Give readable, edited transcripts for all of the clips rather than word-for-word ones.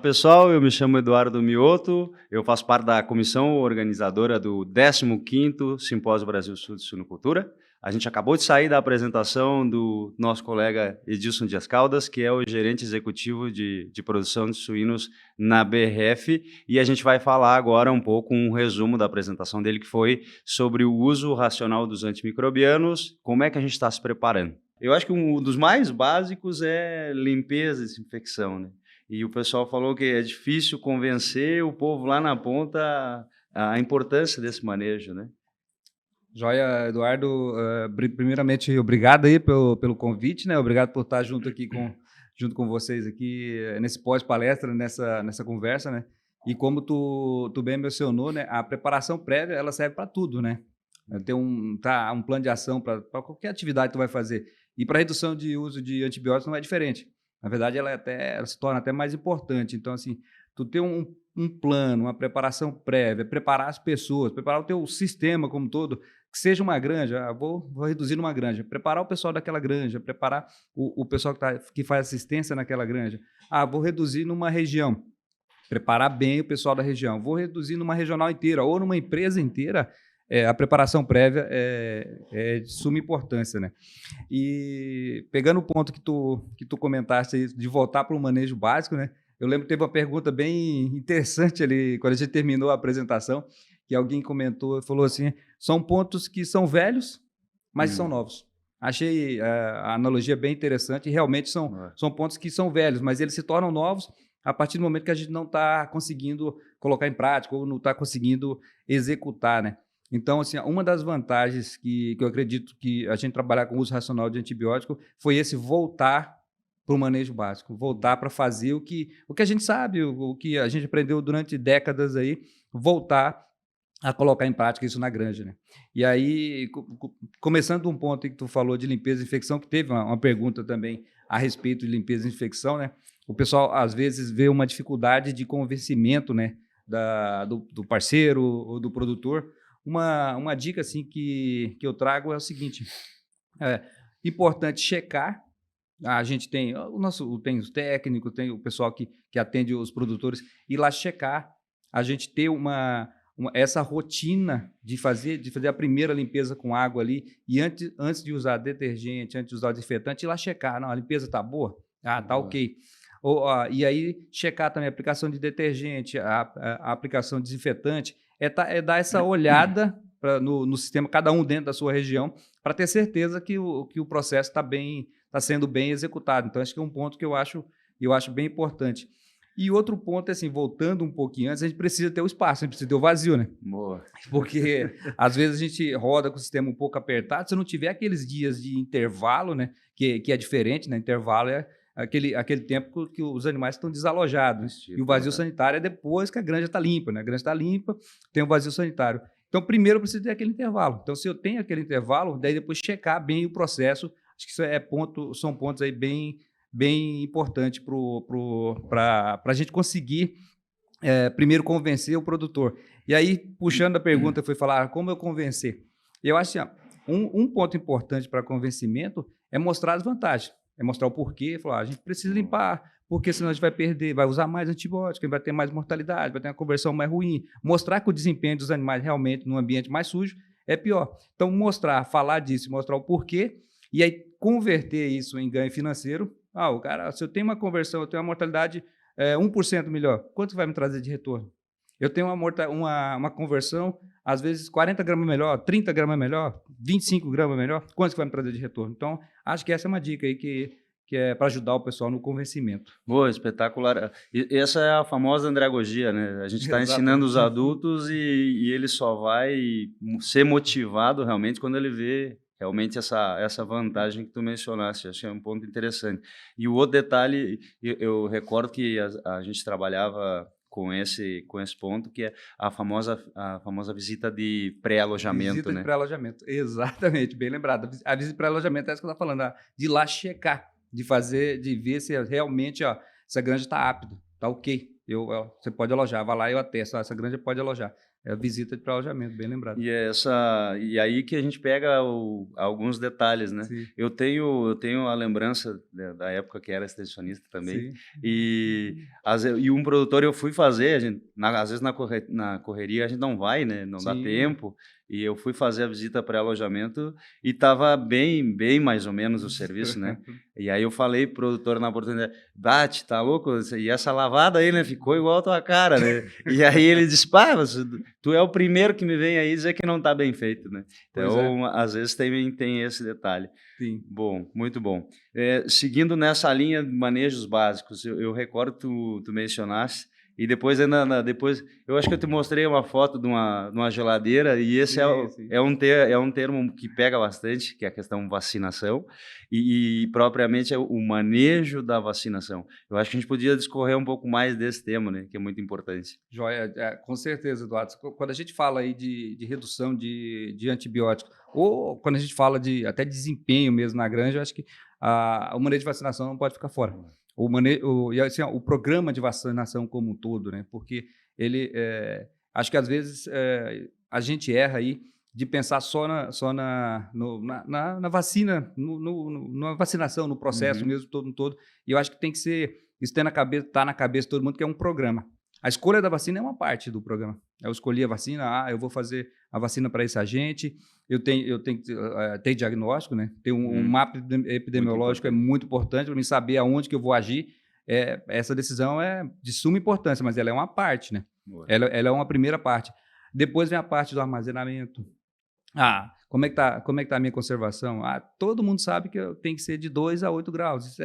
Pessoal, eu me chamo Eduardo Mioto, eu faço parte da comissão organizadora do 15º Simpósio Brasil Sul de Suinocultura. A gente acabou de sair da apresentação do nosso colega Edilson Dias Caldas, que é o gerente executivo de produção de suínos na BRF, e a gente vai falar agora um pouco, um resumo da apresentação dele, que foi sobre o uso racional dos antimicrobianos, como é que a gente está se preparando. Eu acho que um dos mais básicos é limpeza e desinfecção, né? E o pessoal falou que é difícil convencer o povo lá na ponta a importância desse manejo, né? Joia, Eduardo, primeiramente, obrigado aí pelo convite, né? Obrigado por estar junto com vocês aqui nesse pós-palestra, nessa conversa, né? E como tu bem mencionou, né? A preparação prévia, ela serve para tudo, né? Tem um plano de ação para qualquer atividade que tu vai fazer. E para redução de uso de antibióticos não é diferente. Na verdade, ela se torna até mais importante. Então, assim, tu ter um plano, uma preparação prévia, preparar as pessoas, preparar o teu sistema como um todo, que seja uma granja, vou reduzir numa granja, preparar o pessoal daquela granja, preparar o pessoal que faz assistência naquela granja. Vou reduzir numa região, preparar bem o pessoal da região. Vou reduzir numa regional inteira ou numa empresa inteira. A preparação prévia é de suma importância, né? E pegando o ponto que tu comentaste aí, de voltar para o manejo básico, né? Eu lembro que teve uma pergunta bem interessante ali, quando a gente terminou a apresentação, que alguém comentou, falou assim, são pontos que são velhos, mas são novos. Achei a analogia bem interessante, e realmente são pontos que são velhos, mas eles se tornam novos a partir do momento que a gente não está conseguindo colocar em prática ou não está conseguindo executar, né? Então, assim, uma das vantagens que eu acredito que a gente trabalhar com o uso racional de antibiótico foi esse voltar para o manejo básico, voltar para fazer o que a gente sabe, o que a gente aprendeu durante décadas aí, voltar a colocar em prática isso na granja, né? E aí, começando um ponto que tu falou de limpeza e infecção, que teve uma pergunta também a respeito de limpeza e infecção, né? O pessoal, às vezes, vê uma dificuldade de convencimento, né, do parceiro ou do produtor. Uma dica assim, que eu trago é o seguinte, importante checar. A gente tem tem os técnicos, tem o pessoal que atende os produtores, ir lá checar, a gente ter essa rotina de fazer a primeira limpeza com água ali, e antes de usar detergente, antes de usar desinfetante, ir lá checar, não, a limpeza está boa? Tá ok. E aí checar também a aplicação de detergente, a aplicação de desinfetante, dar essa olhada no sistema, cada um dentro da sua região, para ter certeza que o processo está sendo bem executado. Então, acho que é um ponto que eu acho bem importante. E outro ponto é assim, voltando um pouquinho antes, a gente precisa ter o espaço, a gente precisa ter o vazio, né? Boa. Porque, às vezes, a gente roda com o sistema um pouco apertado, se não tiver aqueles dias de intervalo, né? Que é diferente, né? Intervalo é aquele tempo que os animais estão desalojados. E o vazio sanitário é depois que a granja está limpa, né? A granja está limpa, tem o vazio sanitário. Então, primeiro eu preciso ter aquele intervalo. Então, se eu tenho aquele intervalo, daí depois checar bem o processo. Acho que isso são pontos aí bem importantes para a gente conseguir primeiro convencer o produtor. E aí, puxando a pergunta, foi falar como eu convencer. Eu acho que um ponto importante para convencimento é mostrar as vantagens. É mostrar o porquê, falar, a gente precisa limpar, porque senão a gente vai perder, vai usar mais antibiótico, vai ter mais mortalidade, vai ter uma conversão mais ruim. Mostrar que o desempenho dos animais realmente num ambiente mais sujo é pior. Então, falar disso, mostrar o porquê, e aí converter isso em ganho financeiro. O cara, se eu tenho uma conversão, eu tenho uma mortalidade 1% melhor, quanto vai me trazer de retorno? Eu tenho uma conversão, às vezes 40 gramas melhor, 30 gramas melhor, 25 gramas melhor, quanto vai me trazer de retorno? Então, acho que essa é uma dica aí que é para ajudar o pessoal no convencimento. Boa, espetacular. E essa é a famosa andragogia, né? A gente está ensinando os adultos e ele só vai ser motivado realmente quando ele vê realmente essa vantagem que tu mencionaste. Acho que é um ponto interessante. E o outro detalhe, eu recordo que a gente trabalhava com esse ponto, que é a famosa visita de pré-alojamento. Visita de pré-alojamento, exatamente, bem lembrado. A visita de pré-alojamento é isso que eu estava falando, de ir lá checar, de ver se realmente essa granja está apta, está ok. Você pode alojar, vai lá e eu atesto, essa granja pode alojar. a visita para alojamento, bem lembrado. E aí que a gente pega alguns detalhes, né? Sim. Eu tenho a lembrança da época que era extensionista também, Sim. e um produtor eu fui fazer, às vezes na correria a gente não vai, né? Não dá Sim. tempo, e eu fui fazer a visita pré-alojamento e estava bem mais ou menos o serviço, né? E aí eu falei pro produtor na oportunidade, Bate, tá louco? E essa lavada aí, né? Ficou igual a tua cara, né? E aí ele disse, pá, tu é o primeiro que me vem aí dizer que não tá bem feito, né? Então, às vezes tem esse detalhe. Sim. Bom, muito bom. Seguindo nessa linha de manejos básicos, eu recordo que tu mencionaste, e depois, depois, eu acho que eu te mostrei uma foto de uma geladeira, e esse Sim. é um termo que pega bastante, que é a questão vacinação, e propriamente é o manejo da vacinação. Eu acho que a gente podia discorrer um pouco mais desse tema, né, que é muito importante. Joia, com certeza, Eduardo. Quando a gente fala aí de redução de antibióticos, ou quando a gente fala de até desempenho mesmo na granja, eu acho que o manejo de vacinação não pode ficar fora. E assim, o programa de vacinação como um todo, né? Porque ele, acho que às vezes a gente erra aí de pensar só na vacina, na vacinação, no processo mesmo todo. E eu acho que tem que ser, isso tá na cabeça de todo mundo, que é um programa. A escolha da vacina é uma parte do programa. Eu escolhi a vacina, eu vou fazer a vacina para esse agente, eu tenho que ter diagnóstico, né? Ter um mapa epidemiológico é muito importante para mim saber aonde que eu vou agir. Essa decisão é de suma importância, mas ela é uma parte, né? Ela é uma primeira parte. Depois vem a parte do armazenamento. Como é que tá a minha conservação? Todo mundo sabe que tem que ser de 2 a 8 graus. Isso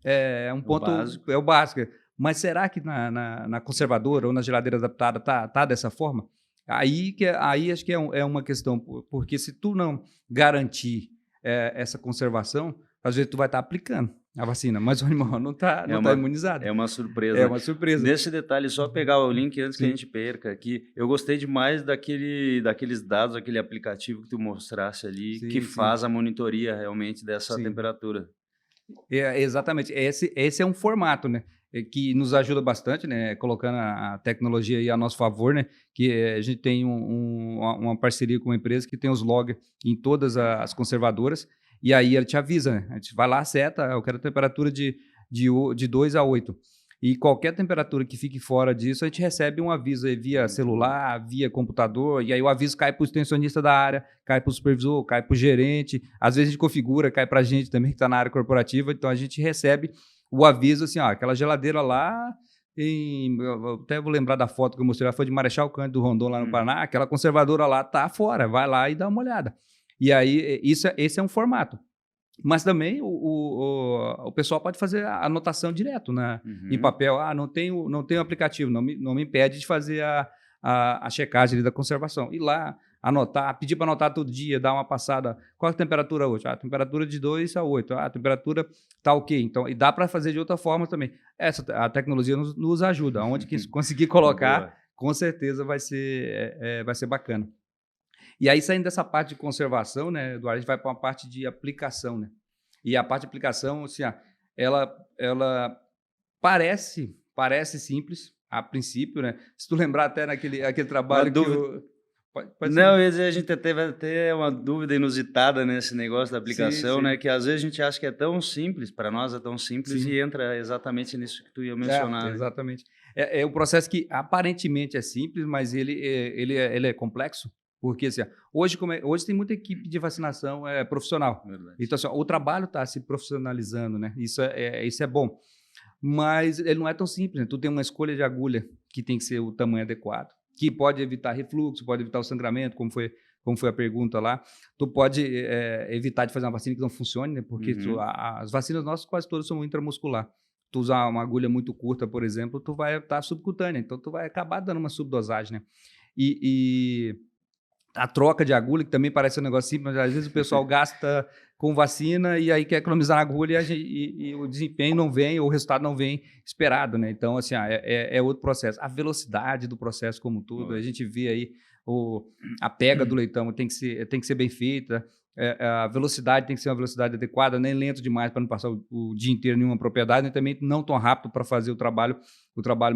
é um ponto, é o básico. Mas será que na conservadora ou na geladeira adaptada tá dessa forma? Aí acho que é uma questão, porque se tu não garantir essa conservação, às vezes tu vai estar aplicando a vacina, mas o animal não tá imunizado. É uma surpresa. É uma surpresa. Nesse detalhe, só pegar o link antes que a gente perca aqui, eu gostei demais daqueles dados, aquele aplicativo que tu mostrasse ali, que faz a monitoria realmente dessa temperatura. Exatamente. Esse é um formato, né? Que nos ajuda bastante, né? Colocando a tecnologia aí a nosso favor, né? Que a gente tem uma parceria com uma empresa que tem os logs em todas as conservadoras, e aí ele te avisa, né? A gente vai lá, seta, eu quero temperatura de 2 a 8. E qualquer temperatura que fique fora disso, a gente recebe um aviso aí via celular, via computador, e aí o aviso cai para o extensionista da área, cai para o supervisor, cai para o gerente, às vezes a gente configura, cai para a gente também que está na área corporativa, então a gente recebe o aviso assim, aquela geladeira lá, eu até vou lembrar da foto que eu mostrei, foi de Marechal Cândido Rondon lá no Paraná, aquela conservadora lá tá fora, vai lá e dá uma olhada. E aí esse é um formato. Mas também o pessoal pode fazer a anotação direto em papel. Não tenho aplicativo, não me impede de fazer a checagem ali da conservação. Ir lá, anotar, pedir para anotar todo dia, dar uma passada. Qual é a temperatura hoje? A temperatura de 2 a 8. A temperatura está ok. Então, e dá para fazer de outra forma também. A tecnologia nos ajuda. Onde que conseguir colocar, com certeza vai ser bacana. E aí, saindo dessa parte de conservação, né, Eduardo, a gente vai para uma parte de aplicação, né? E a parte de aplicação, assim, ela parece simples, a princípio, né? Se tu lembrar até aquele trabalho que eu... Não, a gente teve até uma dúvida inusitada nesse negócio da aplicação, né? Que às vezes a gente acha que é tão simples, para nós é tão simples, e entra exatamente nisso que tu ia mencionar. Exatamente. É um processo que aparentemente é simples, mas ele é complexo. Porque assim, hoje tem muita equipe de vacinação profissional. Verdade. Então, assim, o trabalho está se profissionalizando, né? Isso é bom. Mas ele não é tão simples, né? Tu tem uma escolha de agulha que tem que ser o tamanho adequado, que pode evitar refluxo, pode evitar o sangramento, como foi a pergunta lá. Tu pode evitar de fazer uma vacina que não funcione, né? Porque as vacinas nossas quase todas são intramuscular. Tu usar uma agulha muito curta, por exemplo, tu vai estar subcutânea, então tu vai acabar dando uma subdosagem, né? E a troca de agulha, que também parece um negócio simples, mas às vezes o pessoal gasta com vacina e aí quer economizar na agulha e o desempenho não vem, ou o resultado não vem esperado, né? Então, assim, é outro processo. A velocidade do processo como tudo, a gente vê aí a pega do leitão tem que ser bem feita, a velocidade tem que ser uma velocidade adequada, nem lento demais para não passar o dia inteiro em uma propriedade, nem também não tão rápido para fazer o trabalho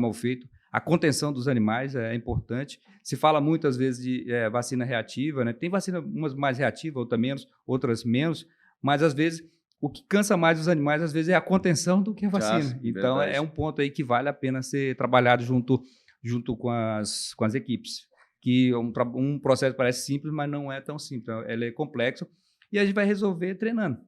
mal feito. A contenção dos animais é importante. Se fala muitas vezes de vacina reativa, né? Tem vacina umas mais reativas, outras menos, mas às vezes o que cansa mais os animais às vezes é a contenção do que a vacina. Então é um ponto aí que vale a pena ser trabalhado junto com as equipes. Que um processo parece simples, mas não é tão simples. Ele é complexo e a gente vai resolver treinando.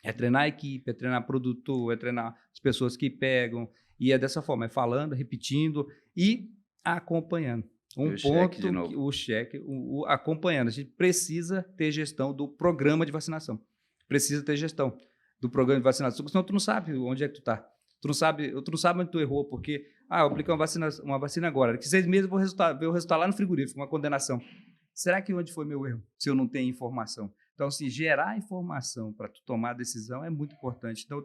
É treinar a equipe, é treinar produtor, é treinar as pessoas que pegam. E é dessa forma, é falando, repetindo e acompanhando. O cheque, acompanhando. A gente precisa ter gestão do programa de vacinação. Precisa ter gestão do programa de vacinação, senão tu não sabe onde é que tu está. Tu não sabe onde tu errou, porque eu apliquei uma vacina agora. Daqui 6 meses eu vou ver o resultado lá no frigorífico, uma condenação. Será que onde foi meu erro? Se eu não tenho informação. Então, assim, gerar informação para tu tomar a decisão é muito importante. Então,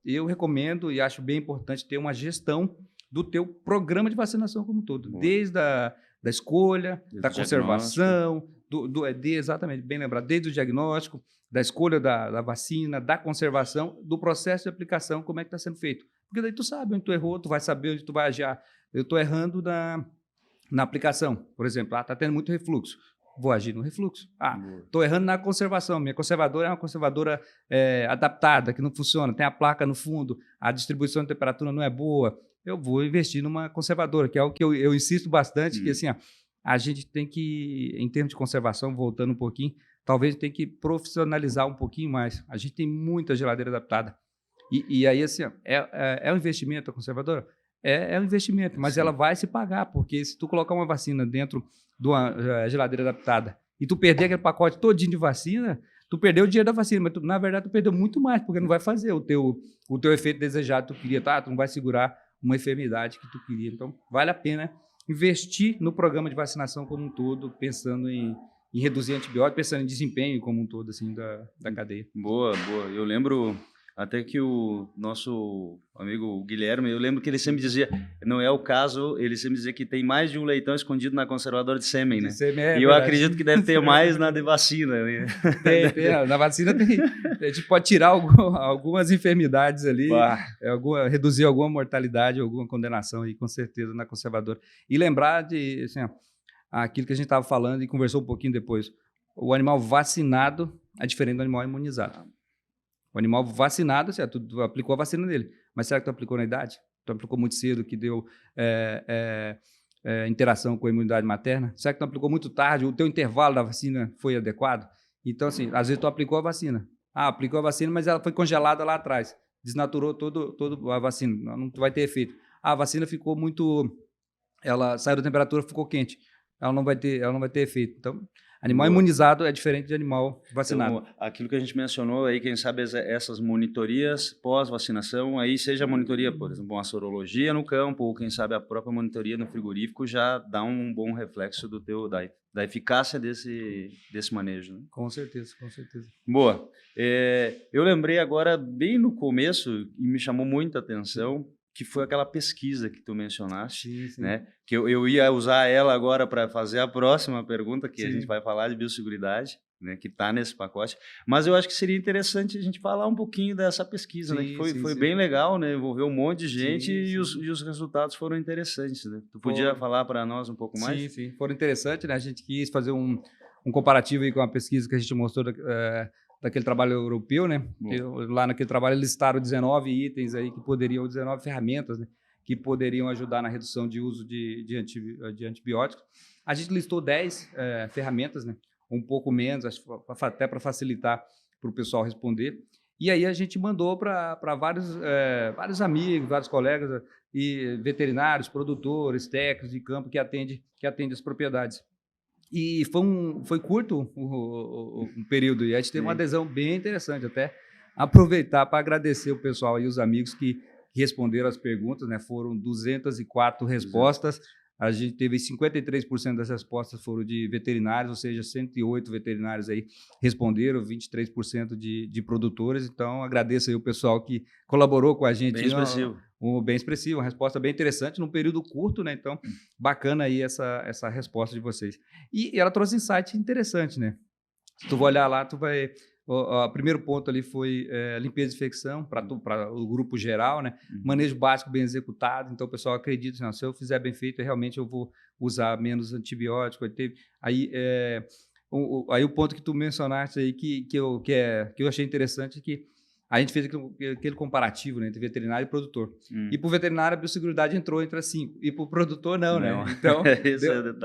eu recomendo e acho bem importante ter uma gestão do teu programa de vacinação como um todo. Boa. Desde da escolha, da conservação, exatamente, bem lembrado, desde o diagnóstico, da escolha da vacina, da conservação, do processo de aplicação, como é que está sendo feito. Porque daí tu sabe onde tu errou, tu vai saber onde tu vai agir. Eu estou errando na aplicação, por exemplo, está tendo muito refluxo. Vou agir no refluxo. Estou errando na conservação. Minha conservadora é uma conservadora adaptada, que não funciona. Tem a placa no fundo, a distribuição de temperatura não é boa. Eu vou investir numa conservadora, que é o que eu insisto bastante, que assim, a gente tem que, em termos de conservação, voltando um pouquinho, talvez tem que profissionalizar um pouquinho mais. A gente tem muita geladeira adaptada. E aí, assim, é um investimento a conservadora? É um investimento, mas ela vai se pagar, porque se tu colocar uma vacina dentro de uma geladeira adaptada e tu perder aquele pacote todinho de vacina, tu perdeu o dinheiro da vacina, mas na verdade tu perdeu muito mais, porque não vai fazer o teu efeito desejado que tu queria, tu não vai segurar uma enfermidade que tu queria. Então, vale a pena investir no programa de vacinação como um todo, pensando em reduzir antibiótico, pensando em desempenho como um todo, assim, da cadeia. Boa. Eu lembro até que o nosso amigo Guilherme, eu lembro que ele sempre dizia, não é o caso, ele sempre dizia que tem mais de um leitão escondido na conservadora de sêmen, né? E eu acredito que deve ter mais na de vacina. Né? Tem. Na vacina a gente pode tirar algumas enfermidades ali, reduzir alguma mortalidade, alguma condenação aí, com certeza, na conservadora. E lembrar de, assim, aquilo que a gente estava falando e conversou um pouquinho depois, o animal vacinado é diferente do animal imunizado. O animal vacinado, tu aplicou a vacina nele, mas será que tu aplicou na idade? Tu aplicou muito cedo, que deu interação com a imunidade materna? Será que tu aplicou muito tarde? O teu intervalo da vacina foi adequado? Então, assim, às vezes tu aplicou a vacina. Aplicou a vacina, mas ela foi congelada lá atrás. Desnaturou todo a vacina. Não vai ter efeito. A vacina ficou muito... Ela saiu da temperatura, ficou quente. Ela não vai ter efeito. Então... Animal imunizado é diferente de animal vacinado. Então, aquilo que a gente mencionou aí, quem sabe essas monitorias pós-vacinação, aí seja a monitoria, por exemplo, uma sorologia no campo, ou quem sabe a própria monitoria no frigorífico já dá um bom reflexo da eficácia desse manejo. Né? Com certeza, com certeza. Boa. Eu lembrei agora, bem no começo, e me chamou muita atenção, que foi aquela pesquisa que tu mencionaste, sim. Né? Que eu ia usar ela agora para fazer a próxima pergunta, que sim. A gente vai falar de biosseguridade, né? Que está nesse pacote, mas eu acho que seria interessante a gente falar um pouquinho dessa pesquisa, sim, né? Que foi bem legal, né? Envolveu um monte de gente e os resultados foram interessantes, né? Tu podia falar para nós um pouco mais? Sim, foram interessantes, né? A gente quis fazer um comparativo aí com a pesquisa que a gente mostrou daquele trabalho europeu, né? Lá naquele trabalho eles listaram 19 itens aí que poderiam, 19 ferramentas, né? Que poderiam ajudar na redução de uso de antibióticos. A gente listou 10 ferramentas, né? Um pouco menos, até para facilitar para o pessoal responder. E aí a gente mandou para vários amigos, vários colegas e veterinários, produtores, técnicos de campo que atendem as propriedades. E foi curto um período, e a gente teve uma adesão bem interessante. Até aproveitar para agradecer o pessoal e os amigos que responderam as perguntas, né? Foram 204 respostas. A gente teve 53% das respostas foram de veterinários, ou seja, 108 veterinários aí responderam, 23% de produtores. Então, agradeço aí o pessoal que colaborou com a gente. Bem expressivo. Bem expressivo, uma resposta bem interessante num período curto, né? Então, bacana aí essa resposta de vocês. E ela trouxe insight interessante, né? Se tu vai olhar lá, tu vai... O primeiro ponto ali foi limpeza e infecção para o grupo geral, né? Manejo básico bem executado. Então, o pessoal acredita, assim, se eu fizer bem feito, realmente eu vou usar menos antibiótico. Aí o ponto que tu mencionaste aí que eu achei interessante é que a gente fez aquele comparativo, né, entre veterinário e produtor. E para o veterinário, a biosseguridade entrou entre as 5. E para o produtor, não, né? Então,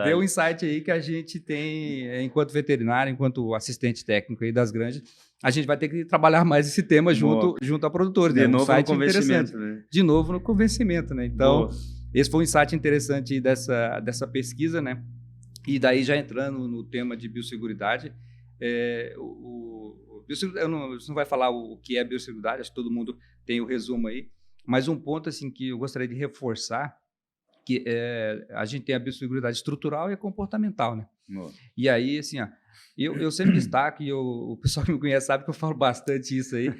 deu um insight aí que a gente tem, enquanto veterinário, enquanto assistente técnico aí das granjas, a gente vai ter que trabalhar mais esse tema junto a produtores. De né? novo no convencimento, né? De novo no convencimento, né? Então, esse foi um insight interessante dessa pesquisa, né? E daí, já entrando no tema de biosseguridade, você não vai falar o que é biosseguridade, acho que todo mundo tem o resumo aí, mas um ponto assim, que eu gostaria de reforçar, que a gente tem a biosseguridade estrutural e comportamental, né? E aí, assim, eu sempre destaco, e o pessoal que me conhece sabe que eu falo bastante isso aí,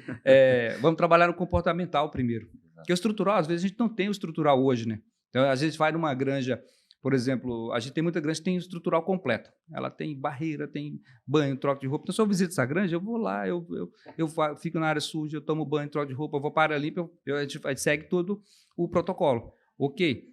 vamos trabalhar no comportamental primeiro. Porque o estrutural, às vezes, a gente não tem o estrutural hoje, né? Então, às vezes, vai numa granja. Por exemplo, a gente tem muita granja que tem estrutural completo. Ela tem barreira, tem banho, troca de roupa. Então, se eu visito essa granja, eu vou lá, eu fico na área suja, eu tomo banho, troco de roupa, eu vou para ali, a gente segue todo o protocolo. Ok.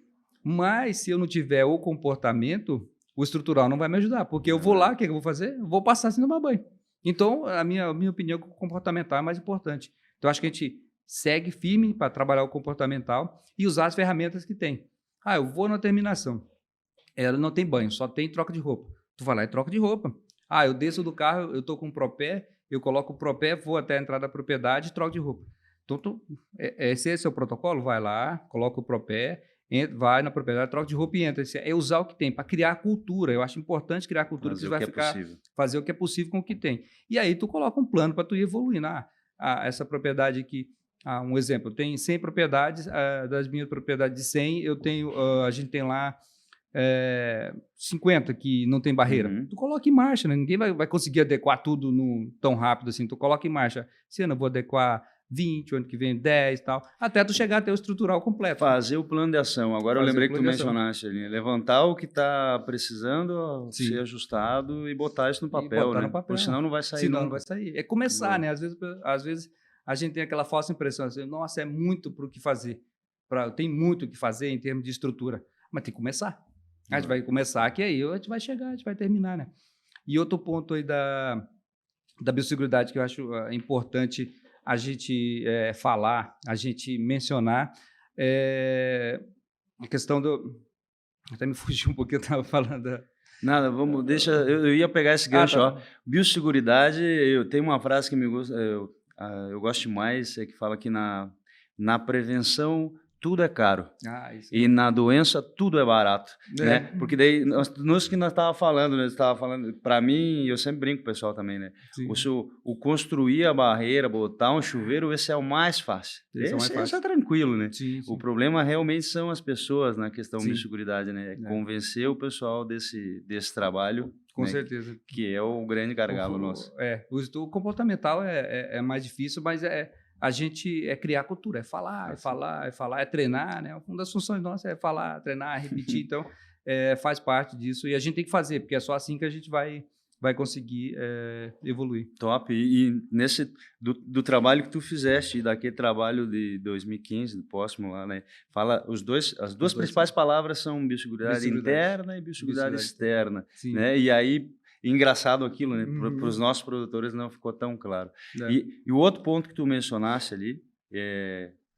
Mas, se eu não tiver o comportamento, o estrutural não vai me ajudar. Porque eu vou lá, o que eu vou fazer? Eu vou passar sem tomar banho. Então, a minha opinião é que o comportamental é mais importante. Então, acho que a gente segue firme para trabalhar o comportamental e usar as ferramentas que tem. Eu vou na terminação. Ela não tem banho, só tem troca de roupa. Tu vai lá e troca de roupa. Eu desço do carro, eu estou com um propé, eu coloco o propé, vou até a entrada da propriedade e troco de roupa. Então, esse é o protocolo? Vai lá, coloca o propé, vai na propriedade, troca de roupa e entra. É usar o que tem, para criar a cultura. Eu acho importante criar a cultura, que você vai fazer o que é possível com o que tem. E aí tu coloca um plano para tu ir evoluindo. Essa propriedade aqui, um exemplo, tem 100 propriedades, das minhas propriedades de 100, a gente tem lá 50 que não tem barreira. Tu coloca em marcha, né? Ninguém vai conseguir adequar tudo tão rápido assim. Tu coloca em marcha. Se eu não vou adequar 20, o ano que vem 10 e tal, até tu chegar a ter o estrutural completo. Fazer o plano de ação. Agora eu lembrei que tu mencionaste ali. Levantar o que está precisando, ser ajustado e botar isso no papel, né? Porque senão não vai sair. Senão não vai sair. É começar, né? Às vezes a gente tem aquela falsa impressão assim, nossa, é muito para o que fazer. Tem muito o que fazer em termos de estrutura. Mas tem que começar. A gente vai começar, que aí a gente vai chegar, a gente vai terminar, né? E outro ponto aí da biosseguridade que eu acho importante a gente falar, a gente mencionar, a questão do... Até me fugiu um pouquinho, eu estava falando... Nada, deixa... Eu ia pegar esse gancho, tá. Biosseguridade, eu tenho uma frase que eu gosto demais, que fala que na prevenção tudo é caro. E na doença tudo é barato, né? Porque daí, nós estávamos falando, né? Para mim, eu sempre brinco com o pessoal também, né? O construir a barreira, botar um chuveiro, esse é o mais fácil. Esse é tranquilo, né? Sim. O problema realmente são as pessoas na questão de seguridade, né? Convencer o pessoal desse trabalho. Com certeza. Que é o grande gargalo nosso. O comportamental é mais difícil, mas a gente criar cultura, é falar, é treinar, né? Uma das funções nossas é falar, treinar, repetir, então faz parte disso e a gente tem que fazer, porque é só assim que a gente vai conseguir evoluir. Top, e nesse do trabalho que tu fizeste, daquele trabalho de 2015, do próximo lá, né? Fala, as duas principais palavras são biosseguridade interna e biosseguridade externa, né? E aí, engraçado aquilo, né? Para os nossos produtores não ficou tão claro. E o outro ponto que tu mencionaste ali,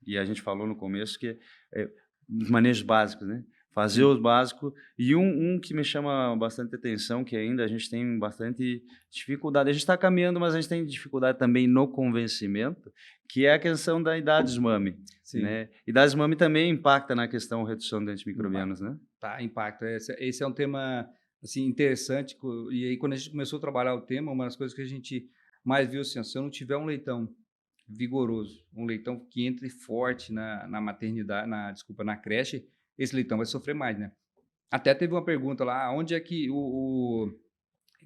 e a gente falou no começo, que é os manejos básicos, né? Fazer os básicos. E um que me chama bastante atenção, que ainda a gente tem bastante dificuldade. A gente está caminhando, mas a gente tem dificuldade também no convencimento, que é a questão da idade SMAME. Né? Idade SMAME também impacta na questão da redução de antimicrobianos, né? Impacta. Esse é um tema assim, interessante. E aí, quando a gente começou a trabalhar o tema, uma das coisas que a gente mais viu, assim, se eu não tiver um leitão vigoroso, um leitão que entre forte na maternidade, na creche, esse leitão vai sofrer mais, né? Até teve uma pergunta lá, onde é que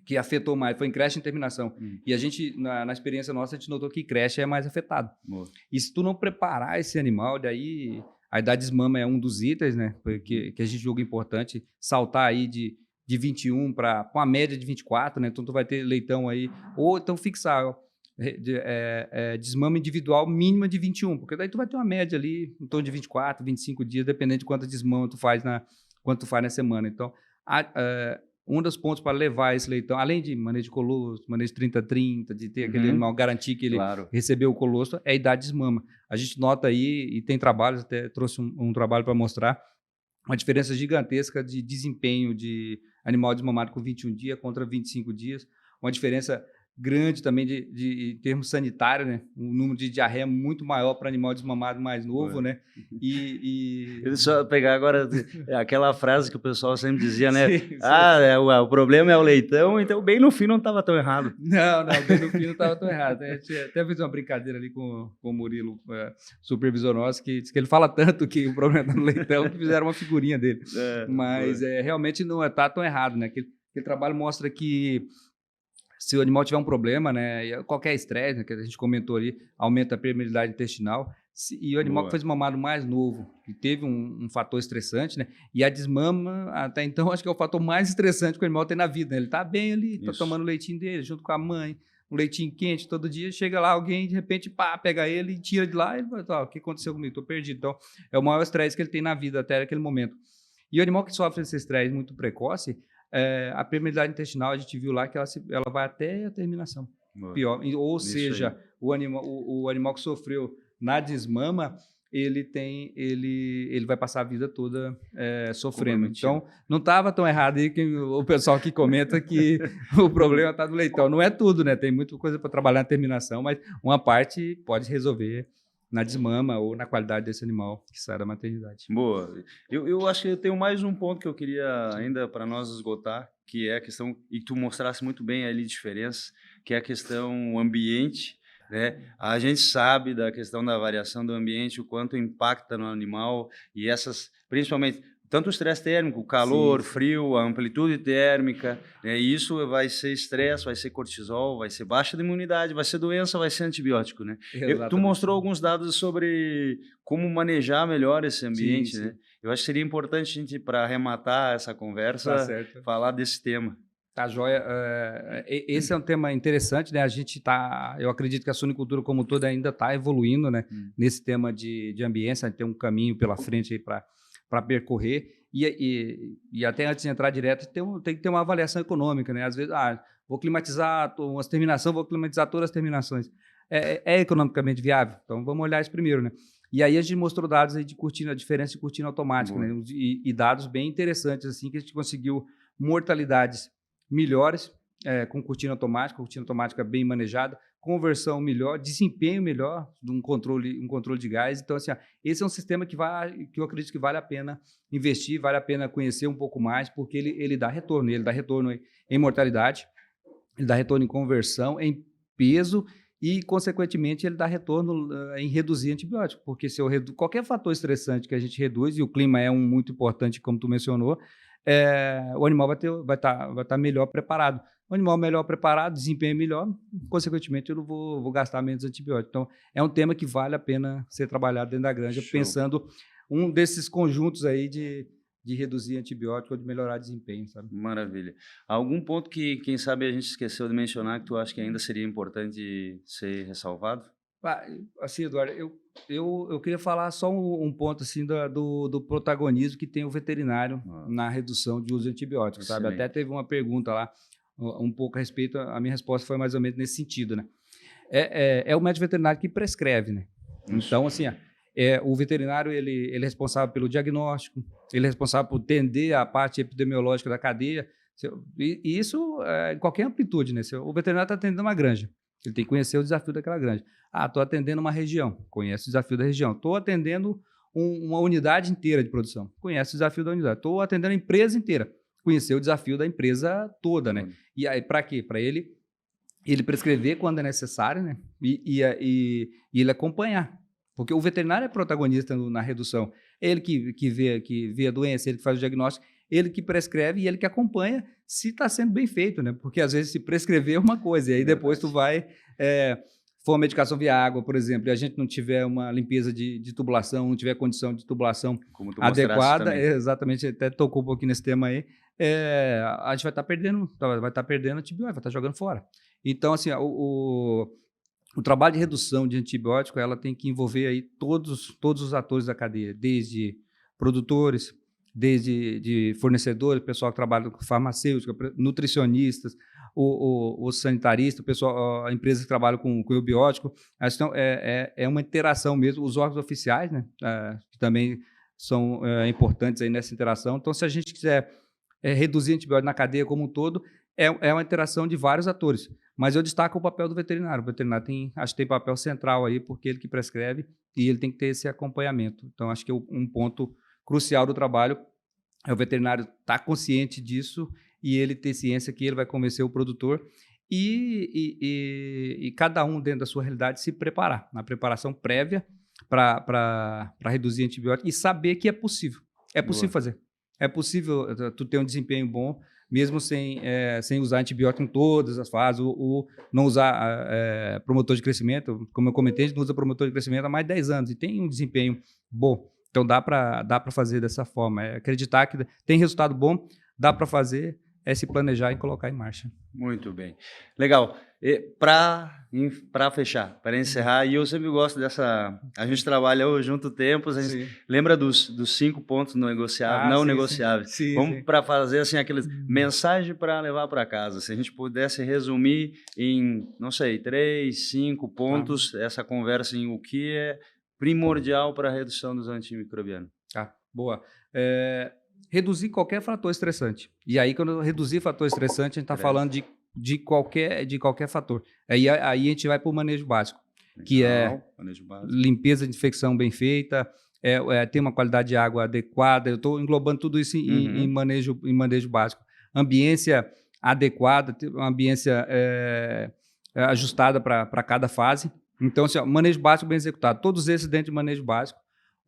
que afetou mais? Foi em creche e terminação. E a gente, na experiência nossa, a gente notou que creche é mais afetado. E se tu não preparar esse animal, daí a idade SMAME é um dos itens, né? Que a gente julga importante, saltar aí de 21 para uma média de 24, né? Então tu vai ter leitão aí, ou então fixar desmama individual mínima de 21, porque daí tu vai ter uma média ali em torno de 24, 25 dias, dependendo de quantas desmama quanto tu faz na semana. Então, um dos pontos para levar esse leitão, além de manejo de colostro, manejo de 30-30, de ter aquele animal, garantir que ele recebeu o colostro, é a idade de desmama. A gente nota aí, e tem trabalhos, até trouxe um trabalho para mostrar, uma diferença gigantesca de desempenho de animal desmamado com 21 dias contra 25 dias, uma diferença grande também em termos sanitários, né? Um número de diarreia muito maior para animal desmamado mais novo, né? Eu só pegar agora aquela frase que o pessoal sempre dizia, né? Sim. O problema é o leitão, então bem no fim não estava tão errado. Não, bem no fim não estava tão errado. A gente até fez uma brincadeira ali com o Murilo, supervisor nosso, que diz que ele fala tanto que o problema está no leitão que fizeram uma figurinha dele. Mas realmente não está tão errado, né? Aquele trabalho mostra que se o animal tiver um problema, né, qualquer estresse, né, que a gente comentou ali, aumenta a permeabilidade intestinal, e o animal que foi desmamado mais novo, que teve um fator estressante, né, e a desmama, até então, acho que é o fator mais estressante que o animal tem na vida, né, ele está bem ali, está tomando o leitinho dele, junto com a mãe, um leitinho quente todo dia, chega lá alguém, de repente, pega ele e tira de lá, e ele vai, o que aconteceu comigo? Estou perdido. Então, é o maior estresse que ele tem na vida até aquele momento. E o animal que sofre esse estresse muito precoce, a permeabilidade intestinal, a gente viu lá que ela vai até a terminação. Pior. Ou seja, o animal que sofreu na desmama, ele vai passar a vida toda sofrendo. Então, não estava tão errado aí que o pessoal que comenta que o problema está no leitão. Não é tudo, né? Tem muita coisa para trabalhar na terminação, mas uma parte pode resolver na desmama ou na qualidade desse animal que sai da maternidade. Boa. Eu acho que eu tenho mais um ponto que eu queria ainda para nós esgotar, que é a questão, e tu mostrasse muito bem ali a diferença, que é a questão ambiente, né? A gente sabe da questão da variação do ambiente, o quanto impacta no animal, e essas, principalmente, tanto o estresse térmico, o calor, frio, a amplitude térmica, né? Isso vai ser estresse, vai ser cortisol, vai ser baixa de imunidade, vai ser doença, vai ser antibiótico, né? Tu mostrou alguns dados sobre como manejar melhor esse ambiente, né? Eu acho que seria importante a gente, para arrematar essa conversa, falar desse tema. Tá joia. Esse é um tema interessante, né? Eu acredito que a suinicultura como toda ainda está evoluindo, né? Nesse tema de ambiência, a gente tem um caminho pela frente aí para percorrer, e até antes de entrar direto, tem que ter uma avaliação econômica, né? Às vezes, vou climatizar umas terminações, vou climatizar todas as terminações. É economicamente viável? Então, vamos olhar isso primeiro, né? E aí a gente mostrou dados aí de cortina, a diferença de cortina automática, né? E dados bem interessantes, assim, que a gente conseguiu mortalidades melhores com cortina automática bem manejada, conversão melhor, desempenho melhor de um controle de gás. Então, assim, esse é um sistema que eu acredito que vale a pena investir, vale a pena conhecer um pouco mais, porque ele dá retorno. Ele dá retorno em mortalidade, ele dá retorno em conversão, em peso e, consequentemente, ele dá retorno em reduzir antibiótico, porque se eu qualquer fator estressante que a gente reduz, e o clima é um muito importante, como tu mencionou, o animal vai estar melhor preparado. O animal melhor preparado, desempenho melhor, consequentemente eu não vou gastar menos antibiótico. Então, é um tema que vale a pena ser trabalhado dentro da granja, pensando um desses conjuntos aí de reduzir antibiótico ou de melhorar desempenho, sabe? Maravilha. Algum ponto que, quem sabe, a gente esqueceu de mencionar que tu acha que ainda seria importante ser ressalvado? Assim, Eduardo, eu queria falar só um ponto assim do protagonismo que tem o veterinário na redução de uso de antibióticos, sabe? Até teve uma pergunta lá, um pouco a respeito, a minha resposta foi mais ou menos nesse sentido, né? É o médico veterinário que prescreve, né? Então, assim, o veterinário ele é responsável pelo diagnóstico, ele é responsável por atender a parte epidemiológica da cadeia, e isso em qualquer amplitude, né? O veterinário está atendendo uma granja, ele tem que conhecer o desafio daquela granja. Estou atendendo uma região, conhece o desafio da região. Estou atendendo uma unidade inteira de produção, conhece o desafio da unidade. Estou atendendo a empresa inteira, conhecer o desafio da empresa toda, né? E aí, para quê? Para ele prescrever quando é necessário, né? E ele acompanhar. Porque o veterinário é protagonista na redução. É ele que vê a doença, ele que faz o diagnóstico, ele que prescreve e ele que acompanha se está sendo bem feito, né? Porque às vezes se prescrever é uma coisa, e aí depois tu vai... for uma medicação via água, por exemplo, e a gente não tiver uma limpeza de tubulação, não tiver condição de tubulação adequada, exatamente, até tocou um pouquinho nesse tema aí, a gente vai estar perdendo antibiótico, vai estar jogando fora. Então, assim, o trabalho de redução de antibiótico, ela tem que envolver aí todos os atores da cadeia, desde produtores, desde de fornecedores, pessoal que trabalha com farmacêutica, nutricionistas, os sanitaristas, o pessoal, a empresa que trabalha com o biótico. Então, é uma interação mesmo, os órgãos oficiais, né, que também são importantes aí nessa interação. Então, se a gente quiser reduzir antibiótico na cadeia como um todo, é uma interação de vários atores. Mas eu destaco o papel do veterinário. O veterinário acho que tem papel central aí, porque ele que prescreve e ele tem que ter esse acompanhamento. Então, acho que um ponto crucial do trabalho é o veterinário estar consciente disso e ele ter ciência que ele vai convencer o produtor e cada um, dentro da sua realidade, se preparar, na preparação prévia para reduzir antibiótico e saber que é possível. É possível fazer. É possível tu ter um desempenho bom, mesmo sem usar antibiótico em todas as fases, ou não usar promotor de crescimento. Como eu comentei, a gente não usa promotor de crescimento há mais de 10 anos e tem um desempenho bom. Então, dá para fazer dessa forma. Acreditar que tem resultado bom, dá para fazer, se planejar e colocar em marcha. Muito bem. Legal. Para fechar, para encerrar, e eu sempre gosto dessa... A gente trabalha junto tempos, a gente lembra dos 5 pontos negociáveis, negociáveis. Vamos para fazer assim, aqueles mensagem para levar para casa. Se a gente pudesse resumir em, não sei, 3, 5 pontos, essa conversa em o que é primordial para a redução dos antimicrobianos. Boa. Reduzir qualquer fator estressante. E aí, quando eu reduzir fator estressante, a gente está falando de qualquer fator. Aí a gente vai para o manejo básico, que é limpeza de infecção bem feita, ter uma qualidade de água adequada. Eu estou englobando tudo isso em manejo básico. Ambiência adequada, uma ambiência ajustada para cada fase. Então, assim, manejo básico bem executado. Todos esses dentro de manejo básico.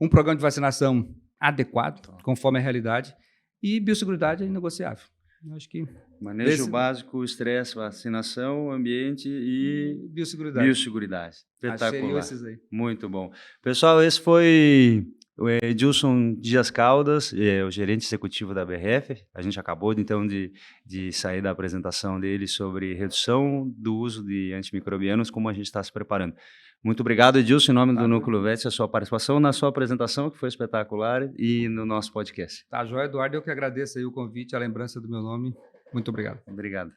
Um programa de vacinação adequado, conforme a realidade. E biosseguridade é inegociável. Eu acho que manejo básico, estresse, vacinação, ambiente e biosseguridade. Espetacular. Esses aí. Muito bom. Pessoal, esse foi o Edilson Dias Caldas, o gerente executivo da BRF. A gente acabou, então, de sair da apresentação dele sobre redução do uso de antimicrobianos, como a gente está se preparando. Muito obrigado, Edilson, em nome do Núcleo VETS, a sua participação na sua apresentação, que foi espetacular, e no nosso podcast. Tá, joia, Eduardo, eu que agradeço aí o convite, a lembrança do meu nome. Muito obrigado. Obrigado.